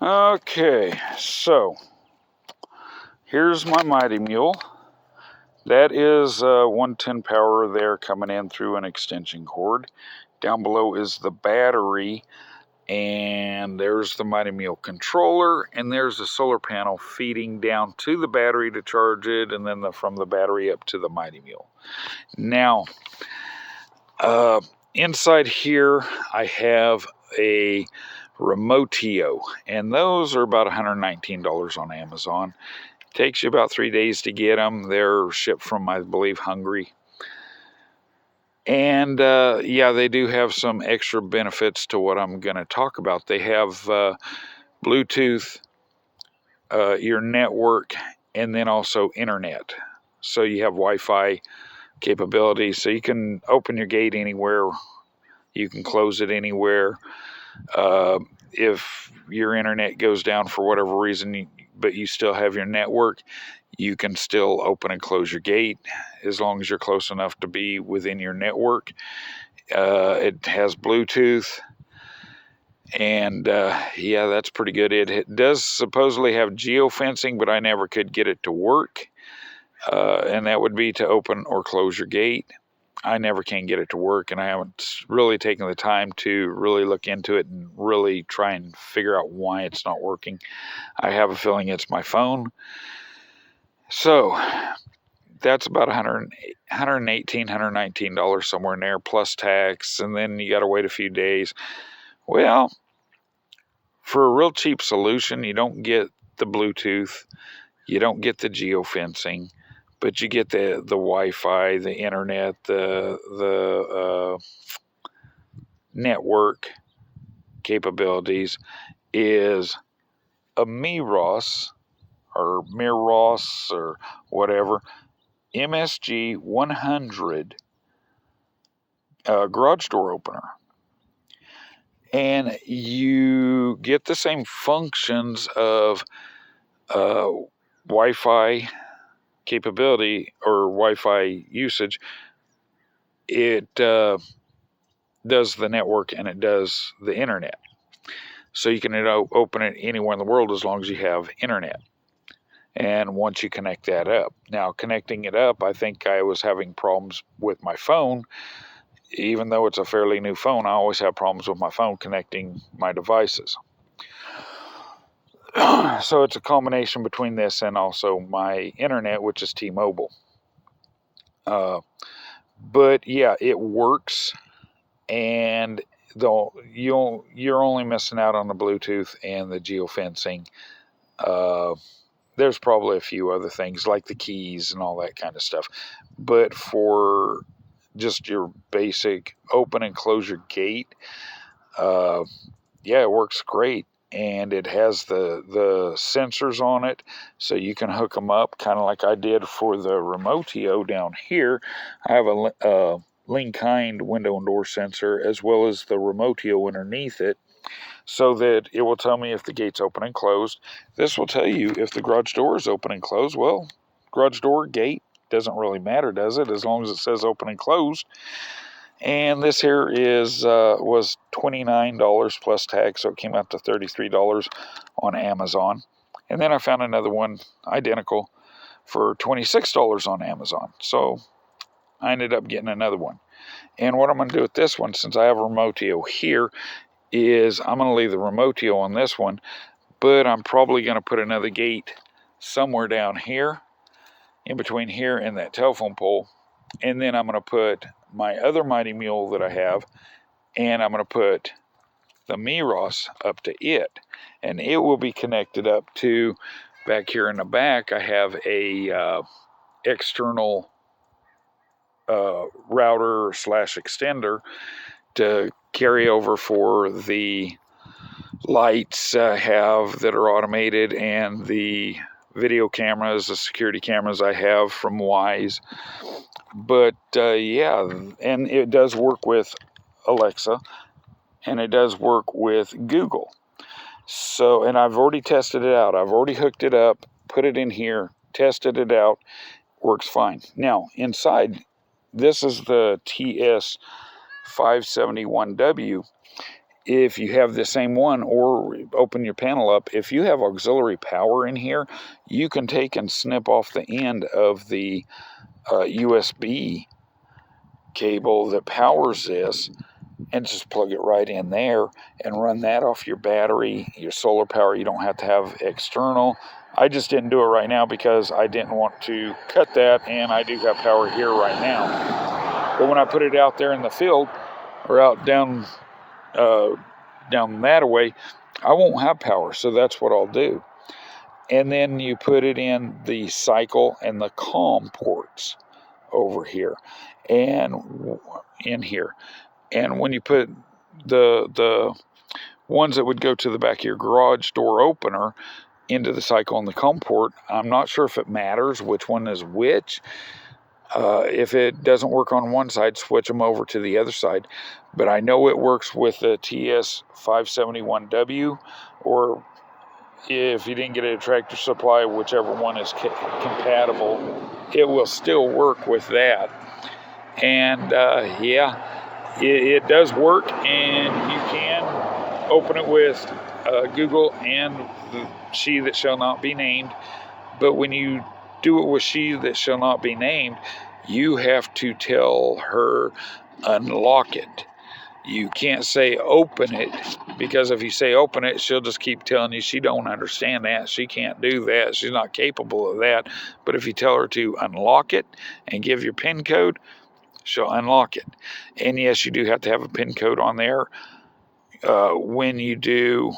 Okay, so here's my Mighty Mule. That is 110 power there coming in through an extension cord. Down below is the battery, and there's the Mighty Mule controller, and there's the solar panel feeding down to the battery to charge it, and then from the battery up to the Mighty Mule. Now, inside here, I have a Remotio, and those are about $119 on Amazon. Takes you about 3 days to get them. They're shipped from, I believe, Hungary. And yeah, they do have some extra benefits to what I'm going to talk about. They have Bluetooth, your network, and then also internet. So you have Wi-Fi capability, so you can open your gate anywhere. You can close it anywhere. If your internet goes down for whatever reason, but you still have your network, you can still open and close your gate as long as you're close enough to be within your network. It has Bluetooth, and yeah, that's pretty good. It does supposedly have geofencing, but I never could get it to work, and that would be to open or close your gate. I never can get it to work, and I haven't really taken the time to really look into it and really try and figure out why it's not working. I have a feeling it's my phone. So that's about $118, $119 somewhere in there, plus tax, and then you got to wait a few days. Well, for a real cheap solution, you don't get the Bluetooth, you don't get the geofencing, but you get the Wi-Fi, the internet, the network capabilities. Is a meross or whatever, msg100 garage door opener. And you get the same functions of Wi-Fi capability or Wi-Fi usage. It does the network and it does the internet. So you can open it anywhere in the world as long as you have internet. And once you connect that up. Now, connecting it up, I think I was having problems with my phone. Even though it's a fairly new phone, I always have problems with my phone connecting my devices. So it's a combination between this and also my internet, which is T-Mobile. But yeah, it works, and though you're only missing out on the Bluetooth and the geofencing. There's probably a few other things like the keys and all that kind of stuff. But for just your basic open and close your gate, yeah, it works great. And it has the sensors on it, so you can hook them up, kind of like I did for the Remotio down here. I have a Link-Kind window and door sensor, as well as the Remotio underneath it, so that it will tell me if the gate's open and closed. This will tell you if the garage door is open and closed. Well, garage door, gate, doesn't really matter, does it? As long as it says open and closed. And this here was $29 plus tax, so it came out to $33 on Amazon. And then I found another one identical for $26 on Amazon. So I ended up getting another one. And what I'm going to do with this one, since I have a Remotio here, is I'm going to leave the Remotio on this one, but I'm probably going to put another gate somewhere down here, in between here and that telephone pole. And then I'm going to put my other Mighty Mule that I have, and I'm going to put the meross up to it. And it will be connected up to, back here in the back, I have a external router / extender to carry over for the lights I have that are automated, and the video cameras, the security cameras I have from Wise. But yeah, and it does work with Alexa, and it does work with Google. So, and I've already tested it out. I've already hooked it up, put it in here, tested it out, works fine. Now, inside, this is the TS571W, if you have the same one, or open your panel up, if you have auxiliary power in here, you can take and snip off the end of the USB cable that powers this and just plug it right in there and run that off your battery, your solar power. You don't have to have external. I just didn't do it right now because I didn't want to cut that, and I do have power here right now. But when I put it out there in the field, or out down that way, I won't have power, so that's what I'll do. And then you put it in the cycle and the COM ports over here and in here. And when you put the ones that would go to the back of your garage door opener into the cycle and the COM port, I'm not sure if it matters which one is which. If it doesn't work on one side, switch them over to the other side. But I know it works with the TS571W, or if you didn't get it at Tractor Supply, whichever one is compatible, it will still work with that. And yeah, it does work, and you can open it with Google and the She That Shall Not Be Named. But when you do it with She That Shall Not Be Named, you have to tell her unlock it. You can't say open it, because if you say open it, she'll just keep telling you she don't understand that. She can't do that. She's not capable of that. But if you tell her to unlock it and give your PIN code, she'll unlock it. And yes, you do have to have a PIN code on there when you do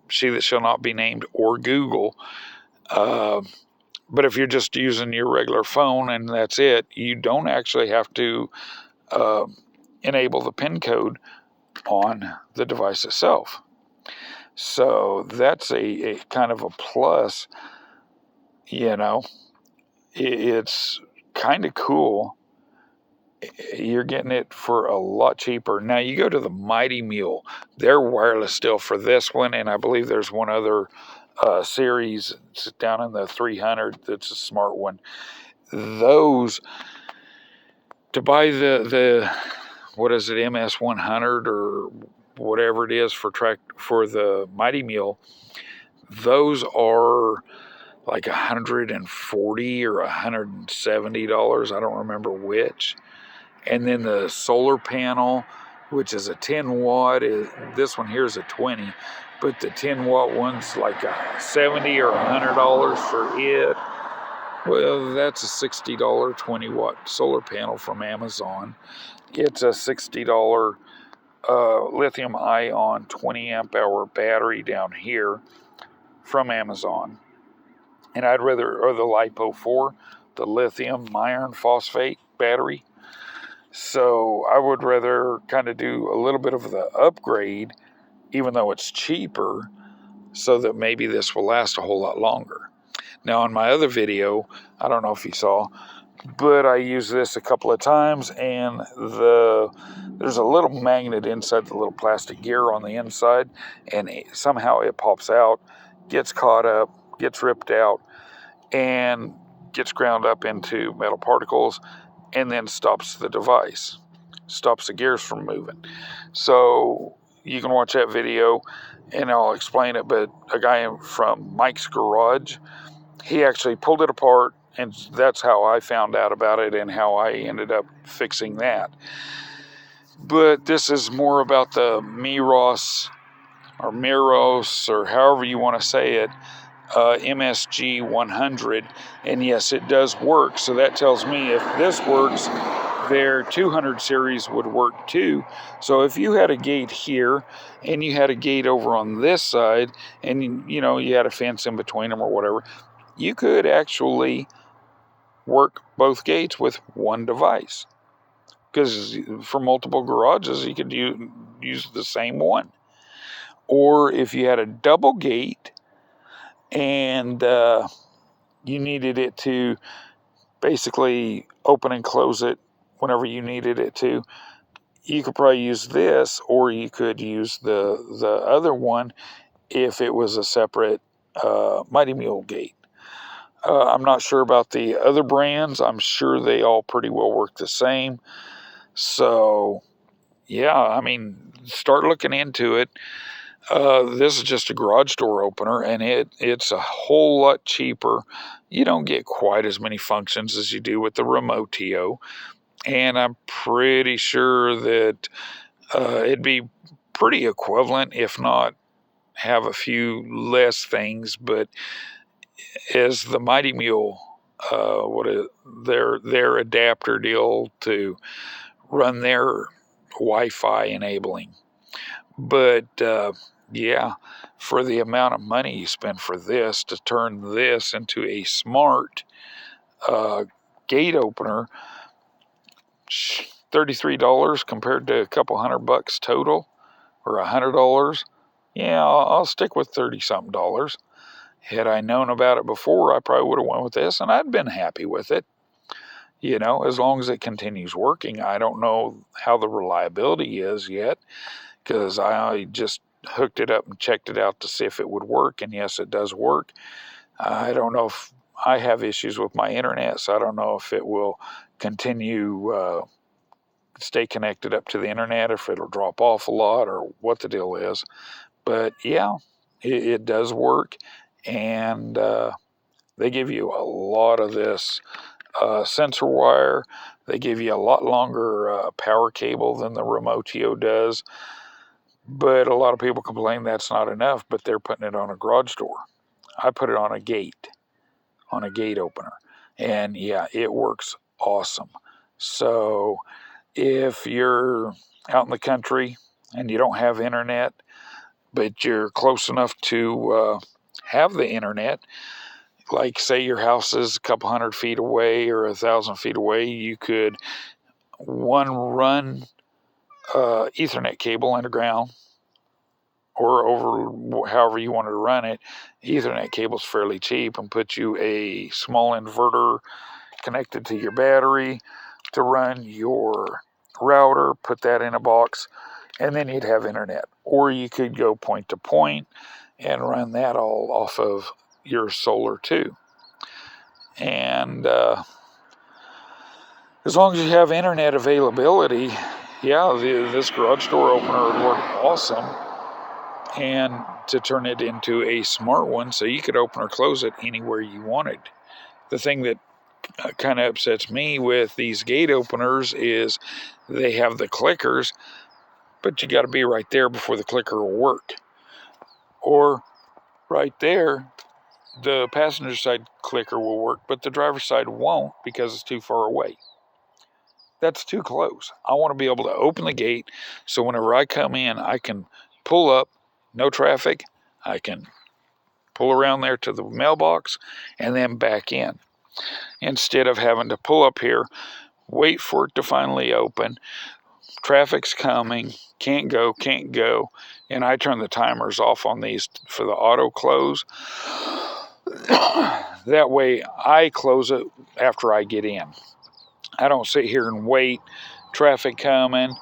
She That Shall Not Be Named or Google. But if you're just using your regular phone and that's it, you don't actually have to enable the PIN code on the device itself. So that's a kind of a plus. You know, it's kind of cool. You're getting it for a lot cheaper. Now you go to the Mighty Mule. They're wireless still for this one, and I believe there's one other series down in the 300 that's a smart one. Those, to buy the what is it, MS100 or whatever it is for the Mighty Mule, those are like $140 or $170. I don't remember which. And then the solar panel, which is a 10 watt, this one here is a 20, but the 10 watt one's like a $70 or $100 for it. Well, that's a $60 20 watt solar panel from Amazon. It's a $60 lithium ion 20 amp hour battery down here from Amazon. And I'd rather, or the LiPo4, the lithium iron phosphate battery. So I would rather kind of do a little bit of the upgrade, even though it's cheaper, so that maybe this will last a whole lot longer. Now, on my other video, I don't know if you saw, but I used this a couple of times, and there's a little magnet inside the little plastic gear on the inside, and somehow it pops out, gets caught up, gets ripped out, and gets ground up into metal particles, and then stops the device, stops the gears from moving. So you can watch that video, and I'll explain it, but a guy from Mike's Garage, he actually pulled it apart, and that's how I found out about it and how I ended up fixing that. But this is more about the meross, or however you want to say it, msg100, and yes, it does work. So that tells me if this works, their 200 series would work too. So if you had a gate here and you had a gate over on this side, and you had a fence in between them or whatever, you could actually work both gates with one device, because for multiple garages you could use the same one. Or if you had a double gate and you needed it to basically open and close it whenever you needed it to, you could probably use this, or you could use the other one if it was a separate Mighty Mule gate. I'm not sure about the other brands. I'm sure they all pretty well work the same. So yeah, I mean, start looking into it. This is just a garage door opener, and it's a whole lot cheaper. You don't get quite as many functions as you do with the Remotio, and I'm pretty sure that it'd be pretty equivalent, if not have a few less things. But as the Mighty Mule, what is their adapter deal to run their Wi-Fi enabling. But yeah, for the amount of money you spend for this to turn this into a smart gate opener, $33 compared to a couple $100 total, or $100. Yeah, I'll stick with 30 something dollars. Had I known about it before, I probably would have went with this, and I'd been happy with it. You know, as long as it continues working. I don't know how the reliability is yet, because I just hooked it up and checked it out to see if it would work, and yes, it does work. I don't know if I have issues with my internet, so I don't know if it will continue stay connected up to the internet, if it'll drop off a lot, or what the deal is. But yeah, it does work, and they give you a lot of this sensor wire. They give you a lot longer power cable than the Remotio does. But a lot of people complain that's not enough, but they're putting it on a garage door. I put it on a gate opener. And yeah, it works awesome. So if you're out in the country and you don't have internet, but you're close enough to have the internet, like say your house is a couple 100 feet away or 1,000 feet away, you could run Ethernet cable underground or over however you wanted to run it. Ethernet cable's fairly cheap, and put you a small inverter connected to your battery to run your router, put that in a box, and then you'd have internet. Or you could go point to point and run that all off of your solar too. And as long as you have internet availability, yeah, this garage door opener would work awesome. And to turn it into a smart one so you could open or close it anywhere you wanted. The thing that kind of upsets me with these gate openers is they have the clickers, but you got to be right there before the clicker will work. Or right there, the passenger side clicker will work, but the driver's side won't because it's too far away. That's too close. I want to be able to open the gate so whenever I come in, I can pull up, no traffic. I can pull around there to the mailbox and then back in, instead of having to pull up here, wait for it to finally open. Traffic's coming, can't go, and I turn the timers off on these for the auto close. That way I close it after I get in. I don't sit here and wait, traffic coming,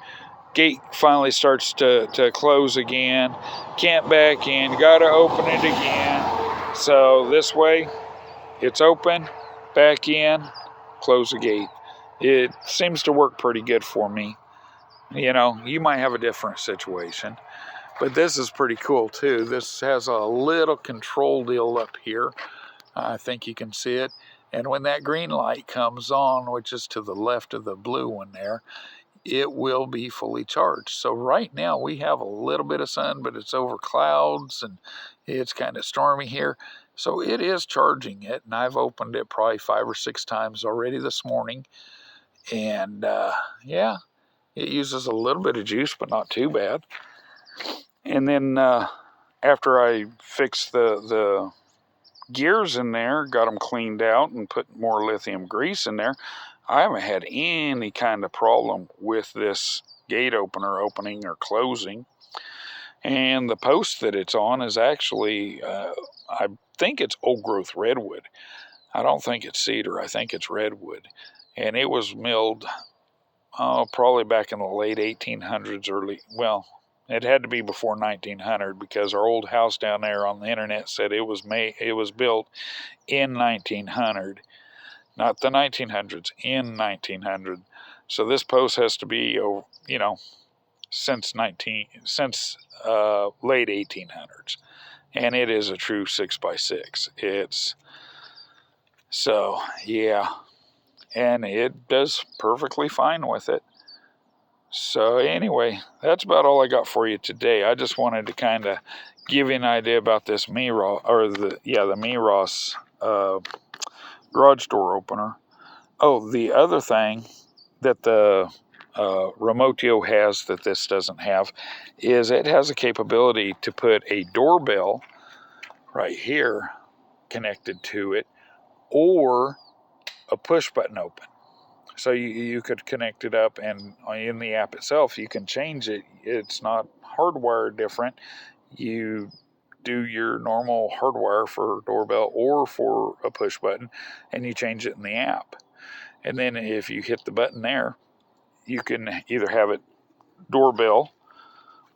gate finally starts to close again, can't back in, gotta open it again. So this way, it's open, back in, close the gate. It seems to work pretty good for me. You know, you might have a different situation, but this is pretty cool too. This has a little control deal up here. I think you can see it. And when that green light comes on, which is to the left of the blue one there, it will be fully charged. So right now we have a little bit of sun, but it's over clouds and it's kind of stormy here. So it is charging it, and I've opened it probably 5 or 6 times already this morning. And yeah, it uses a little bit of juice, but not too bad. And then after I fixed the gears in there, got them cleaned out and put more lithium grease in there, I haven't had any kind of problem with this gate opener opening or closing. And the post that it's on is actually, I think it's old growth redwood. I don't think it's cedar. I think it's redwood. And it was milled, probably back in the late 1800s, it had to be before 1900, because our old house down there on the internet said it was built in 1900, not the 1900s, in 1900. So this post has to be, since late 1800s, and it is a true 6x6. It's so yeah, and it does perfectly fine with it. So anyway, that's about all I got for you today. I just wanted to kind of give you an idea about this meross, or the meross garage door opener. Oh, the other thing that the Remotio has that this doesn't have is it has a capability to put a doorbell right here connected to it, or a push button open. So you could connect it up, and in the app itself you can change it. It's not hardwired different. You do your normal hardwire for doorbell or for a push button, and you change it in the app. And then if you hit the button there, you can either have it doorbell,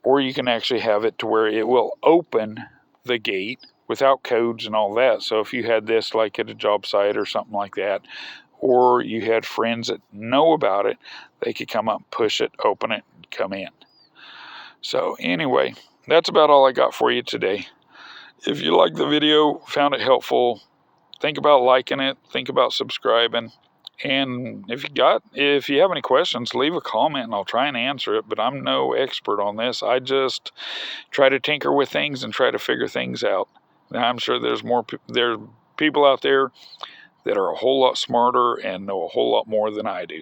or you can actually have it to where it will open the gate without codes and all that. So if you had this like at a job site or something like that, or you had friends that know about it, they could come up, push it, open it, and come in. So anyway, that's about all I got for you today. If you liked the video, found it helpful, think about liking it, think about subscribing. And if you have any questions, leave a comment and I'll try and answer it, but I'm no expert on this. I just try to tinker with things and try to figure things out. Now, I'm sure there's people out there that are a whole lot smarter and know a whole lot more than I do.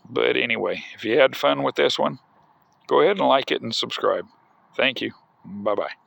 But anyway, if you had fun with this one, go ahead and like it and subscribe. Thank you. Bye-bye.